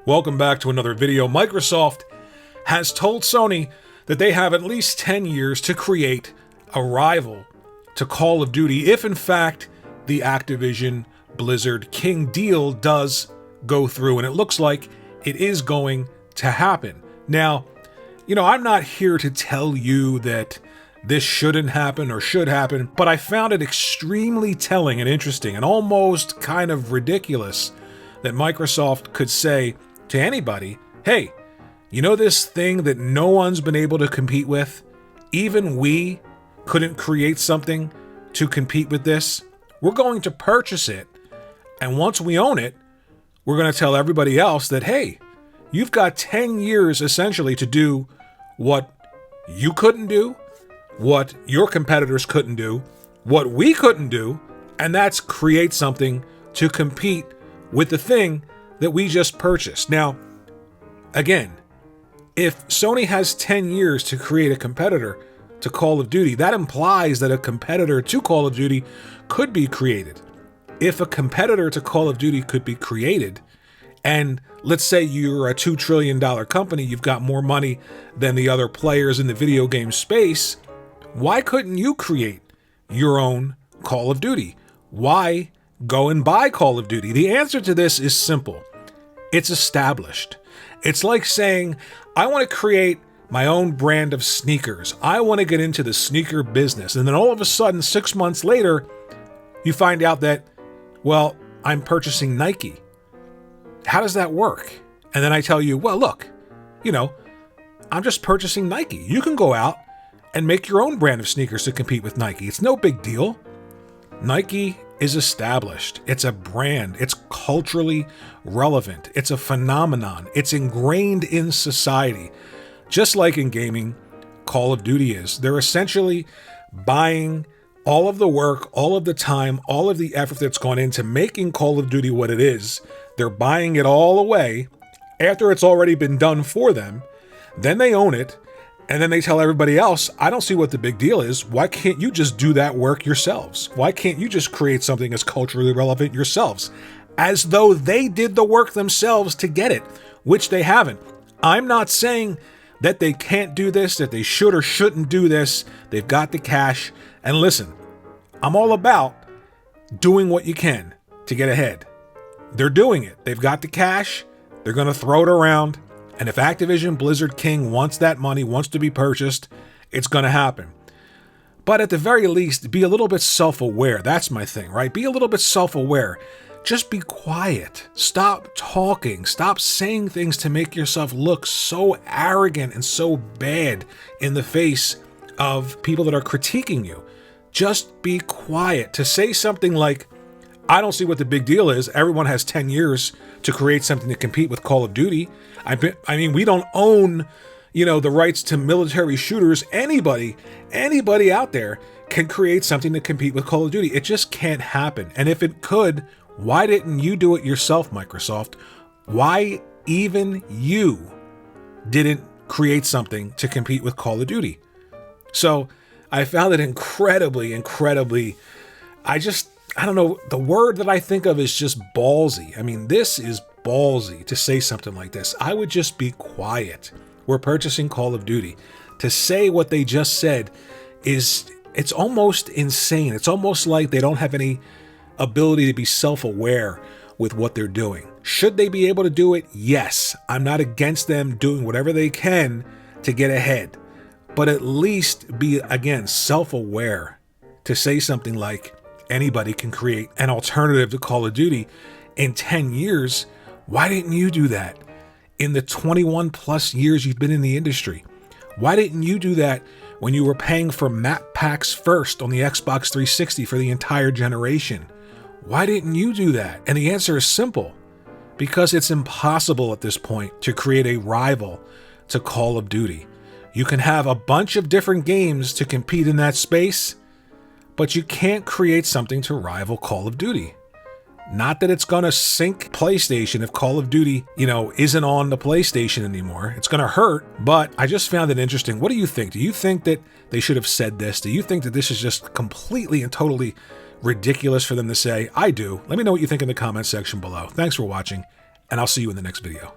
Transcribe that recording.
Welcome back to another video. Microsoft has told Sony that they have at least 10 years to create a rival to Call of Duty if in fact the Activision Blizzard King deal does go through, and it looks like it is going to happen. Now, I'm not here to tell you that this shouldn't happen or should happen, but I found it extremely telling and interesting and almost kind of ridiculous that Microsoft could say to anybody, hey, this thing that no one's been able to compete with? Even we couldn't create something to compete with this? We're going to purchase it, and once we own it, we're going to tell everybody else that, hey, you've got 10 years essentially to do what you couldn't do, what your competitors couldn't do, what we couldn't do, and that's create something to compete with the thing that we just purchased. Now, again, if Sony has 10 years to create a competitor to Call of Duty, that implies that a competitor to Call of Duty could be created. If a competitor to Call of Duty could be created, and let's say you're a $2 trillion company, you've got more money than the other players in the video game space, why couldn't you create your own Call of Duty? Why go and buy Call of Duty? The answer to this is simple. It's established. It's like saying, I want to create my own brand of sneakers. I want to get into the sneaker business. And then all of a sudden, 6 months later, you find out that, well, I'm purchasing Nike. How does that work? And then I tell you, well, look, I'm just purchasing Nike. You can go out and make your own brand of sneakers to compete with Nike. It's no big deal. Nike is established. It's a brand. It's culturally relevant. It's a phenomenon. It's ingrained in society. Just like in gaming, Call of Duty is. They're essentially buying all of the work, all of the time, all of the effort that's gone into making Call of Duty what it is. They're buying it all away after it's already been done for them. Then they own it. And then they tell everybody else, I don't see what the big deal is. Why can't you just do that work yourselves? Why can't you just create something that's culturally relevant yourselves? As though they did the work themselves to get it, which they haven't. I'm not saying that they can't do this, that they should or shouldn't do this. They've got the cash. And listen, I'm all about doing what you can to get ahead. They're doing it. They've got the cash. They're going to throw it around. And if Activision Blizzard King wants that money, wants to be purchased, it's going to happen. But at the very least, be a little bit self-aware. That's my thing, right? Be a little bit self-aware. Just be quiet. Stop talking. Stop saying things to make yourself look so arrogant and so bad in the face of people that are critiquing you. Just be quiet. To say something like, I don't see what the big deal is. Everyone has 10 years to create something to compete with Call of Duty. I mean, we don't own, the rights to military shooters. Anybody out there can create something to compete with Call of Duty. It just can't happen. And if it could, why didn't you do it yourself, Microsoft? Why even you didn't create something to compete with Call of Duty? So I found it incredibly, I don't know, the word that I think of is just ballsy. I mean, this is ballsy to say something like this. I would just be quiet. We're purchasing Call of Duty. To say what they just said it's almost insane. It's almost like they don't have any ability to be self-aware with what they're doing. Should they be able to do it? Yes. I'm not against them doing whatever they can to get ahead. But at least be, again, self-aware to say something like, anybody can create an alternative to Call of Duty in 10 years. Why didn't you do that in the 21 plus years you've been in the industry? Why didn't you do that when you were paying for map packs first on the Xbox 360 for the entire generation? Why didn't you do that? And the answer is simple. Because it's impossible at this point to create a rival to Call of Duty. You can have a bunch of different games to compete in that space, but you can't create something to rival Call of Duty. Not that it's going to sink PlayStation if Call of Duty, isn't on the PlayStation anymore. It's going to hurt, but I just found it interesting. What do you think? Do you think that they should have said this? Do you think that this is just completely and totally ridiculous for them to say? I do. Let me know what you think in the comment section below. Thanks for watching, and I'll see you in the next video.